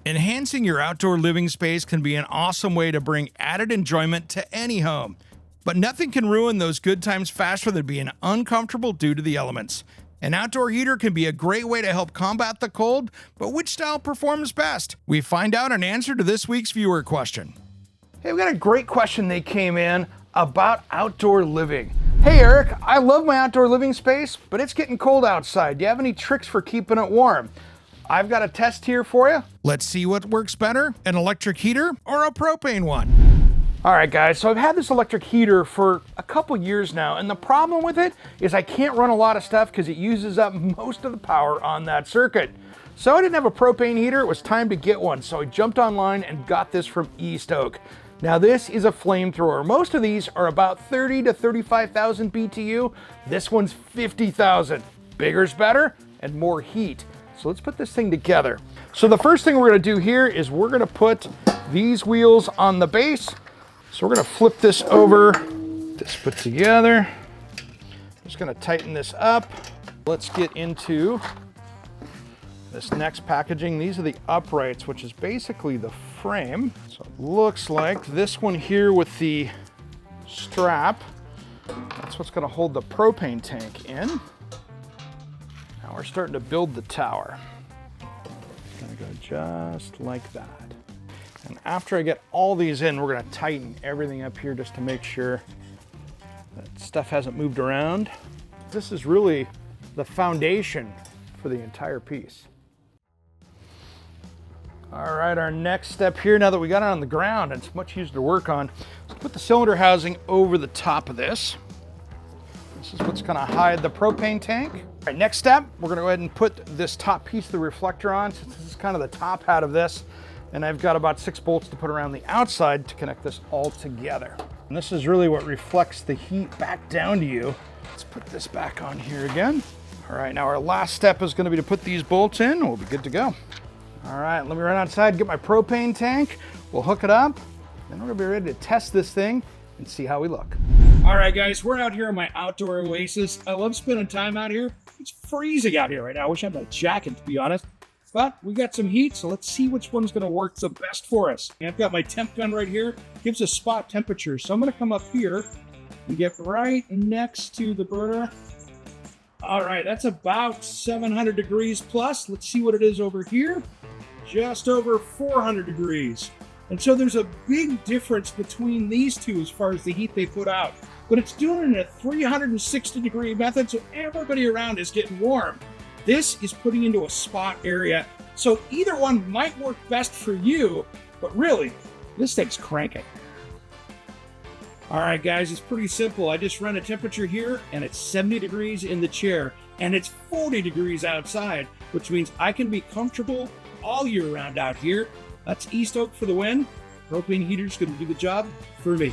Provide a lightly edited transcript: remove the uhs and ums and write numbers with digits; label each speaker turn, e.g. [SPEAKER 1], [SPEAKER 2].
[SPEAKER 1] Enhancing your outdoor living space can be an awesome way to bring added enjoyment to any home. But nothing can ruin those good times faster than being uncomfortable due to the elements. An outdoor heater can be a great way to help combat the cold, but which style performs best? We find out an answer to this week's viewer question. Hey, we got a great question that came in about outdoor living. Hey Eric, I love my outdoor living space, but it's getting cold outside. Do you have any tricks for keeping it warm? I've got a test here for you. Let's see what works better, an electric heater or a propane one. All right guys, so I've had this electric heater for a couple years now, and the problem with it is I can't run a lot of stuff because it uses up most of the power on that circuit. So I didn't have a propane heater, it was time to get one, so I jumped online and got this from East Oak. Now this is a flamethrower. Most of these are about 30 to 35,000 BTU. This one's 50,000. Bigger's better and more heat. So let's put this thing together. So the first thing we're gonna do here is we're gonna put these wheels on the base. So we're gonna flip this over, this put together. Just gonna tighten this up. Let's get into this next packaging. These are the uprights, which is basically the frame. So it looks like this one here with the strap, that's what's gonna hold the propane tank in. Now we're starting to build the tower. It's gonna go just like that. And after I get all these in, we're gonna tighten everything up here just to make sure that stuff hasn't moved around. This is really the foundation for the entire piece. All right, our next step here, now that we got it on the ground and it's much easier to work on, let's put the cylinder housing over the top of this. This is what's gonna hide the propane tank. All right, next step, we're gonna go ahead and put this top piece of the reflector on, since this is kind of the top hat of this. And I've got about 6 bolts to put around the outside to connect this all together. And this is really what reflects the heat back down to you. Let's put this back on here again. All right, now our last step is gonna be to put these bolts in, and we'll be good to go. All right, let me run outside and get my propane tank. We'll hook it up, then we're gonna be ready to test this thing and see how we look. All right, guys, we're out here on my outdoor oasis. I love spending time out here. It's freezing out here right now. I wish I had my jacket, to be honest. But we got some heat, so let's see which one's gonna work the best for us. I've got my temp gun right here. Gives us spot temperature. So I'm gonna come up here and get right next to the burner. All right, that's about 700 degrees plus. Let's see what it is over here. Just over 400 degrees. And so there's a big difference between these two as far as the heat they put out. But it's doing it in a 360 degree method, so everybody around is getting warm. This is putting into a spot area. So either one might work best for you, but really, this thing's cranking. All right, guys, it's pretty simple. I just run a temperature here, and it's 70 degrees in the chair, and it's 40 degrees outside, which means I can be comfortable all year round out here. That's East Oak for the win. Propane heater's gonna do the job for me.